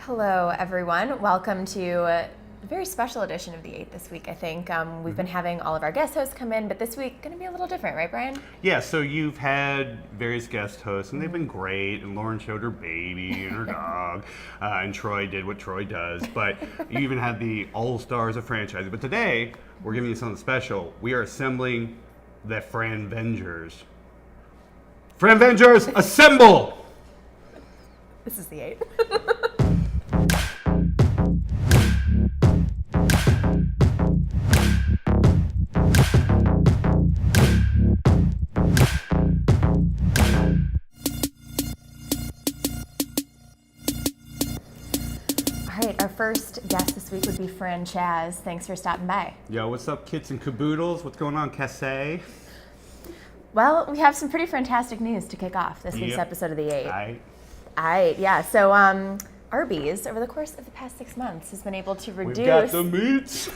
Hello, everyone. Welcome to a very special edition of The 8 this week, I think. We've been having all of our guest hosts come in, but this week going to be a little different, right, Brian? Yeah, so you've had various guest hosts, and they've been great, and Lauren showed her baby and her dog, and Troy did what Troy does, but you even had the all-stars of franchising. But today, we're giving you something special. We are assembling the Fran-Vengers. Fran-Vengers, assemble! This is The 8. All right, our first guest this week would be Fran Chaz. Thanks for stopping by. Yo, what's up, kits and caboodles? What's going on, Casse? Well, we have some pretty fantastic news to kick off this week's episode of The 8. All right. Yeah. So, Arbys, over the course of the past 6 months, has been able to reduce. We've got the meats.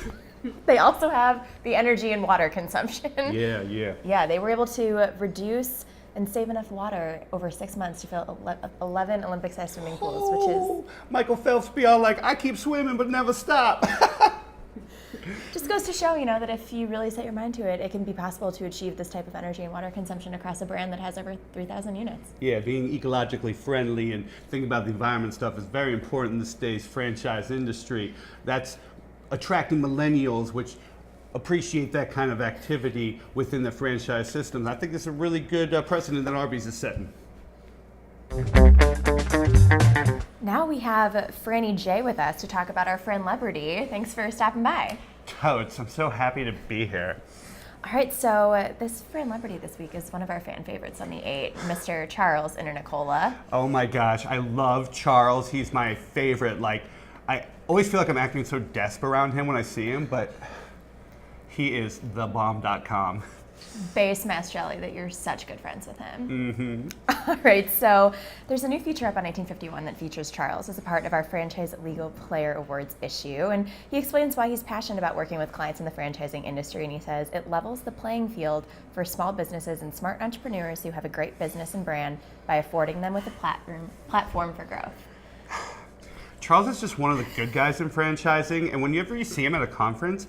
They also have the energy and water consumption. Yeah. Yeah, they were able to reduce and save enough water over 6 months to fill 11 Olympic-sized swimming pools, which is... Michael Phelps be all like, I keep swimming but never stop. Just goes to show, that if you really set your mind to it, it can be possible to achieve this type of energy and water consumption across a brand that has over 3,000 units. Yeah, being ecologically friendly and thinking about the environment stuff is very important in this day's franchise industry. That's attracting millennials, which appreciate that kind of activity within the franchise systems. I think this is a really good precedent that Arbys is setting. Now we have Franny J with us to talk about our friend Leberty. Thanks for stopping by. Totes, I'm so happy to be here. All right, so this friend Leberty this week is one of our fan favorites on The 8, Mr. Charles Internicola. Oh my gosh, I love Charles. He's my favorite. I always feel like I'm acting so desperate around him when I see him, but he is thebomb.com. Base Mass Jelly that you're such good friends with him. Mm-hmm. All right, so there's a new feature up on 1951 that features Charles as a part of our Franchise Legal Player Awards issue, and he explains why he's passionate about working with clients in the franchising industry, and he says it levels the playing field for small businesses and smart entrepreneurs who have a great business and brand by affording them with a platform for growth. Charles is just one of the good guys in franchising, and whenever you see him at a conference,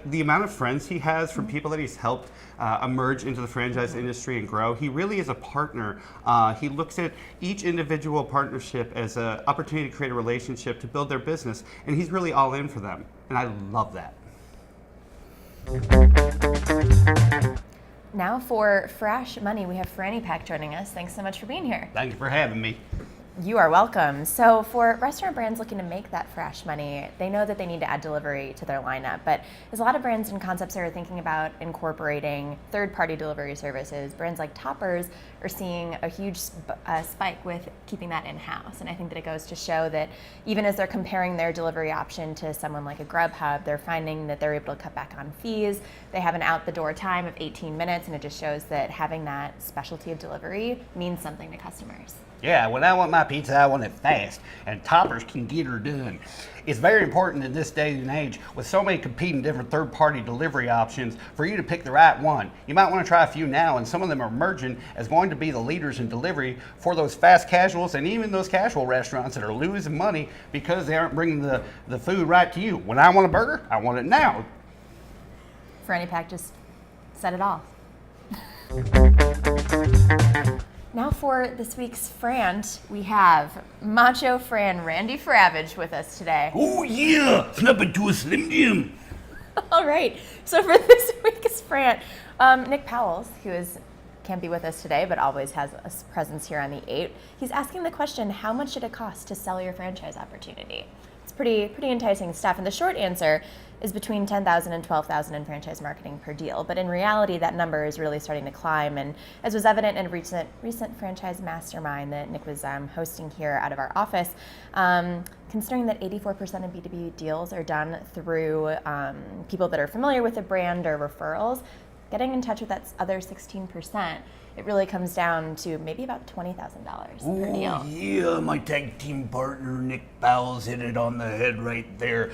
the amount of friends he has from people that he's helped emerge into the franchise industry and grow, he really is a partner. He looks at each individual partnership as an opportunity to create a relationship to build their business, and he's really all in for them, and I love that. Now for Fresh Money, we have Franny Pack joining us. Thanks so much for being here. Thank you for having me. You are welcome. So for restaurant brands looking to make that fresh money, they know that they need to add delivery to their lineup, but there's a lot of brands and concepts that are thinking about incorporating third-party delivery services. Brands like Toppers are seeing a huge spike with keeping that in-house, and I think that it goes to show that even as they're comparing their delivery option to someone like a Grubhub, they're finding that they're able to cut back on fees. They have an out-the-door time of 18 minutes, and it just shows that having that specialty of delivery means something to customers. Yeah, when I want my pizza, I want it fast, and Toppers can get her done. It's very important in this day and age, with so many competing different third-party delivery options, for you to pick the right one. You might want to try a few now, and some of them are emerging as going to be the leaders in delivery for those fast casuals and even those casual restaurants that are losing money because they aren't bringing the food right to you. When I want a burger, I want it now. Franny Pack just said it all. Now for this week's Frant, we have Macho Fran Randy Fravage with us today. Oh yeah, snap it to a Slim Jim. All right, so for this week's Frant, Nick Powells, can't be with us today, but always has a presence here on The 8. He's asking the question, how much should it cost to sell your franchise opportunity? It's pretty enticing stuff, and the short answer is between $10,000 and $12,000 in franchise marketing per deal. But in reality, that number is really starting to climb, and as was evident in a recent franchise mastermind that Nick was hosting here out of our office, considering that 84% of B2B deals are done through people that are familiar with the brand or referrals, getting in touch with that other 16%, it really comes down to maybe about $20,000 per deal. Yeah, my tag team partner Nick Powell's hit it on the head right there.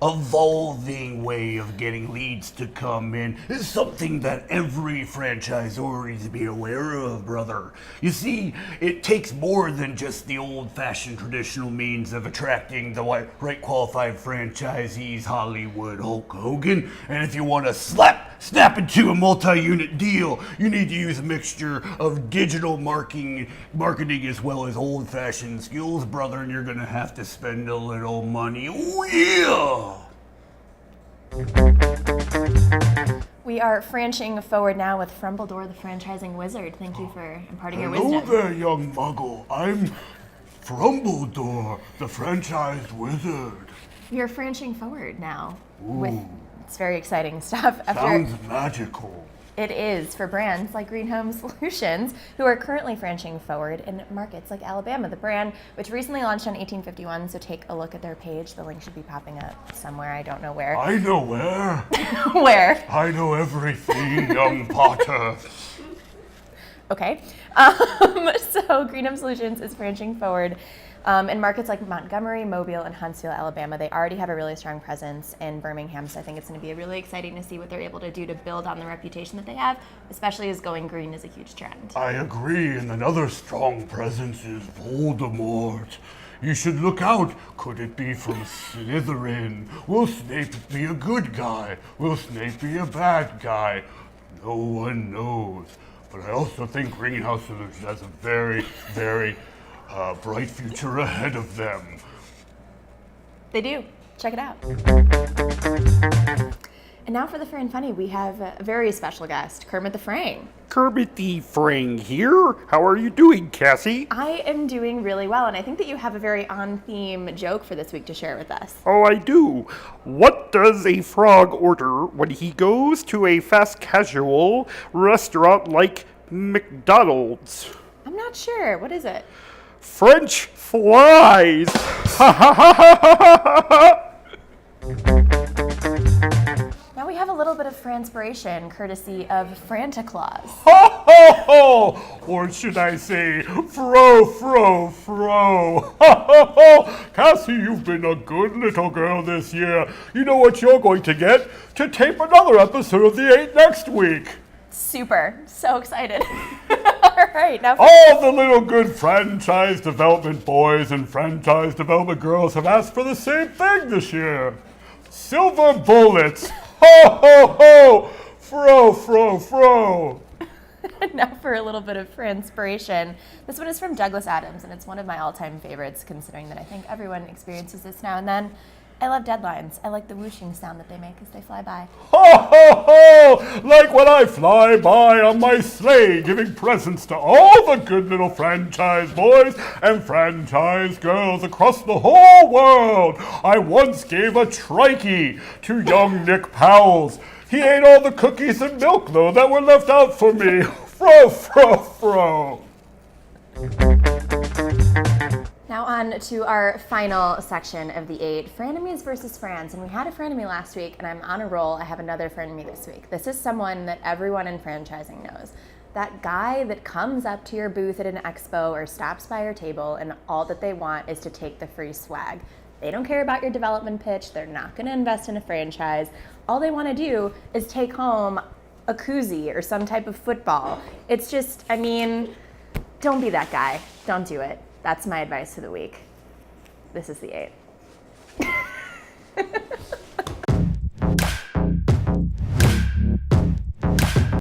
evolving way of getting leads to come in is something that every franchisor needs to be aware of, brother. You see, it takes more than just the old-fashioned traditional means of attracting the right qualified franchisees, Hollywood Hulk Hogan. And if you want to snap into a multi-unit deal, you need to use a mixture of digital marketing as well as old-fashioned skills, brother, and you're gonna have to spend a little money. Oh yeah! We are franching forward now with Frumbledore, the franchising wizard. Thank you for imparting your Hello wisdom. there, young muggle. I'm Frumbledore, the franchise wizard. You're franching forward now. Ooh, It's very exciting stuff. sounds magical. It is for brands like Green Home Solutions, who are currently franching forward in markets like Alabama. The brand, which recently launched on 1851, so take a look at their page. The link should be popping up somewhere. I don't know where. I know where. Where? I know everything, young Potter. Okay. So Green Home Solutions is branching forward in markets like Montgomery, Mobile, and Huntsville, Alabama. They already have a really strong presence in Birmingham, so I think it's going to be really exciting to see what they're able to do to build on the reputation that they have, especially as going green is a huge trend. I agree, and another strong presence is Voldemort. You should look out. Could it be from Slytherin? Will Snape be a good guy? Will Snape be a bad guy? No one knows. But I also think Greenhouse Solutions has a very, very bright future ahead of them. They do. Check it out. And now for the Fair and Funny, we have a very special guest, Kermit the Frang. Kermit the Frang here. How are you doing, Cassie? I am doing really well, and I think that you have a very on-theme joke for this week to share with us. Oh, I do. What does a frog order when he goes to a fast casual restaurant like McDonald's? I'm not sure. What is it? French fries. Ha ha ha ha ha ha. Now we have a little bit of franspiration, courtesy of Frantaclaus. Ho ho ho! Or should I say, fro. Ho ho ho! Cassie, you've been a good little girl this year. You know what you're going to get? To tape another episode of The 8 next week. Super. So excited. All right. Now All the little good franchise development boys and franchise development girls have asked for the same thing this year. Silver bullets. Ho ho ho! Fro. now for a little bit of franspiration. This one is from Douglas Adams, and it's one of my all-time favorites, considering that I think everyone experiences this now and then. I love deadlines. I like the whooshing sound that they make as they fly by. Ho ho ho! Like when I fly by on my sleigh, giving presents to all the good little franchise boys and franchise girls across the whole world. I once gave a trikey to young Nick Powell's. He ate all the cookies and milk, though, that were left out for me. Fro. Now on to our final section of the 8, frenemies versus friends. And we had a frenemy last week, and I'm on a roll. I have another frenemy this week. This is someone that everyone in franchising knows. That guy that comes up to your booth at an expo or stops by your table, and all that they want is to take the free swag. They don't care about your development pitch. They're not going to invest in a franchise. All they want to do is take home a koozie or some type of football. It's just, I mean, don't be that guy. Don't do it. That's my advice for the week. This is the 8.